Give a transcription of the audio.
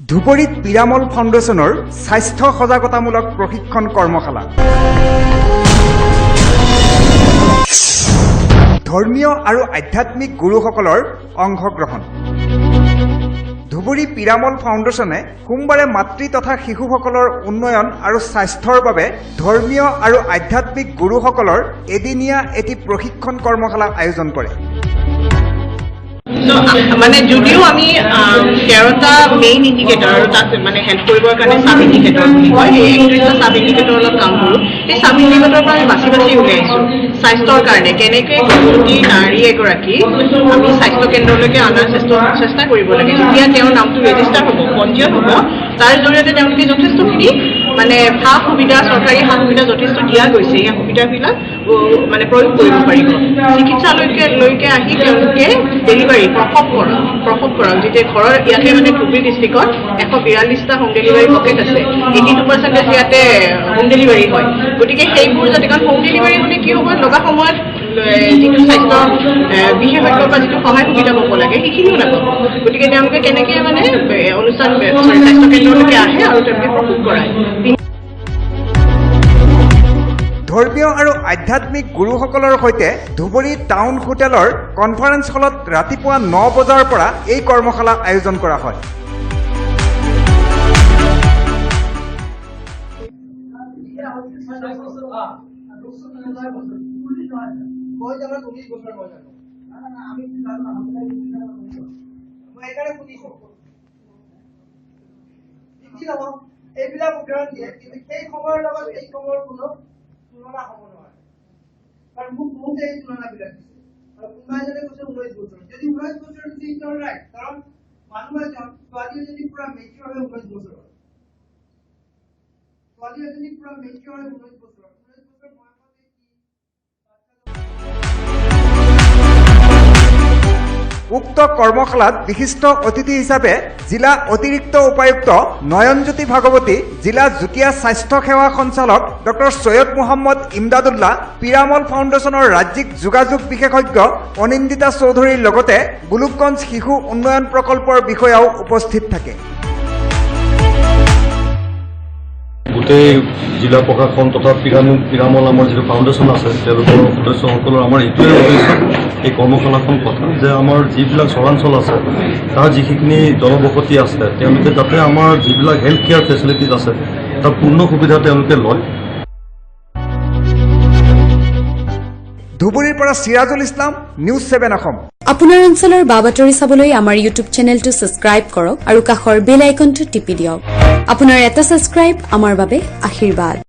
ধুবুৰীত পিৰামল ফাউণ্ডেশ্যনৰ স্বাস্থ্য সজাগতামূলক প্ৰশিক্ষণ কৰ্মশালা। ধৰ্মীয় আৰু আধ্যাত্মিক গুৰুসকলৰ অংশগ্ৰহণ। ধুবুৰী পিৰামল ফাউণ্ডেশ্যনে সোমবাৰে মাতৃ তথা শিশুসকলৰ উন্নয়ন আৰু স্বাস্থ্যৰ বাবে ধৰ্মীয় আৰু আধ্যাত্মিক গুৰুসকলৰ এদিনীয়া এটি প্ৰশিক্ষণ কৰ্মশালা আয়োজন কৰে। মানে যদিও আমি 13টা মেইন ইণ্ডিকেটৰ আৰু তাত মানে হেল্প কৰিবৰ কাৰণে সাব ইণ্ডিকেটৰ বুলি কয়, সেই 31টা সাব ইণ্ডিকেটৰৰ লগত কাম কৰোঁ। সেই সাব ইণ্ডিকেটৰৰ পৰা আমি বাছি উলিয়াইছোঁ স্বাস্থ্যৰ কাৰণে কেনেকৈ গৰ্ভৱতী নাৰী এগৰাকী আমি স্বাস্থ্য কেন্দ্ৰলৈকে অনাৰ চেষ্টা কৰিব লাগে। যেতিয়া তেওঁৰ নামটো ৰেজিষ্টাৰ হ'ব, পঞ্জীয়ন হ'ব, তাৰ জৰিয়তে তেওঁলোকে যথেষ্টখিনি মানে সা সুবিধা, চৰকাৰী সা সুবিধা যথেষ্ট দিয়া গৈছে। এই সুবিধাবিলাক মানে প্ৰয়োগ কৰিব পাৰিব। চিকিৎসালয়লৈকে আহি তেওঁলোকে ডেলিভাৰী প্ৰসৱ কৰক। যেতিয়া ঘৰৰ ইয়াতে মানে ধুবুৰী ডিষ্ট্ৰিক্টত 142টা হোম ডেলিভাৰী পকেট আছে, 82% ইয়াতে হোম ডেলিভাৰী হয়। গতিকে সেইবোৰ যাতে, কাৰণ হোম ডেলিভাৰী হ'লে কি হ'ব, লগা সময়ত যিটো স্বাস্থ্য বিশেষজ্ঞৰ পৰা যিটো সহায় সুবিধা পাব লাগে সেইখিনিও নাপাব। গতিকে তেওঁলোকে কেনেকৈ মানে স্বাস্থ্য কেন্দ্ৰলৈকে আহে আৰু তেওঁলোকে প্ৰসৱ কৰায়। ধৰ্মীয় আৰু আধ্যাত্মিক গুৰুসকলৰ সৈতে ধুবুৰী টাউন হোটেলৰ কনফাৰেন্স হলত ৰাতিপুৱা 9 বজাৰ পৰা এই কৰ্মশালা আয়োজন কৰা হয়। এইবিলাক উদাহৰণ দিয়ে, কিন্তু সেই সময়ৰ লগত এই সময়ৰ কোনো তুলনা হ'ব নোৱাৰে। কাৰণ মোক এই তুলনাবিলাক দিছে আৰু কোনোবা এজনে কৈছে 19 বছৰ। যদি 19 বছৰ দিছে ৰাইট, কাৰণ মানুহ এজন ছোৱালী এজনী পুৰা মেচিয়ৰ হয় 19 বছৰত, ছোৱালী এজনী পুৰা মেচিয়ৰ হয় 19 বছৰত। 19 বছৰ বয়সতে উক্ত কৰ্মশালাত বিশিষ্ট অতিথি হিচাপে জিলা অতিৰিক্ত উপায়ুক্ত নয়নজ্যোতি ভাগৱতী, জিলা যুটীয়া স্বাস্থ্য সেৱা সঞ্চালক ডক্টৰ সৈয়দ মোহাম্মদ ইমদাদুল্লাহ, পিৰামল ফাউণ্ডেশ্যনৰ ৰাজ্যিক যোগাযোগ বিশেষজ্ঞ অনিন্দিতা চৌধুৰীৰ লগতে গোলোকগঞ্জ শিশু উন্নয়ন প্ৰকল্পৰ বিষয়াও উপস্থিত থাকে। গোটেই জিলা প্ৰশাসন তথা পিৰামল আমাৰ যিটো ফাউণ্ডেশ্যন আছে তেওঁলোকৰ সদস্যসকলৰ আমাৰ এইটোৱে উদ্দেশ্য এই কৰ্মশালাখন কথা যে আমাৰ যিবিলাক চৰাঞ্চল আছে তাৰ যিখিনি জনবসতি আছে তেওঁলোকে যাতে আমাৰ যিবিলাক হেল্থ কেয়াৰ ফেচিলিটিজ আছে তাৰ পূৰ্ণ সুবিধা তেওঁলোকে লয়। ধুবুৰীৰ পৰা চিৰাজুল ইছলাম, নিউজ 7 অসম। আপোনাৰ অঞ্চলৰ বাতৰি চাবলৈ আমাৰ ইউটিউব চেনেলটো ছাবস্ক্ৰাইব কৰক আৰু কাষৰ বেল আইকনটো টিপি দিয়ক। আপোনাৰ এটা ছাবস্ক্ৰাইব আমাৰ বাবে আশীৰ্বাদ।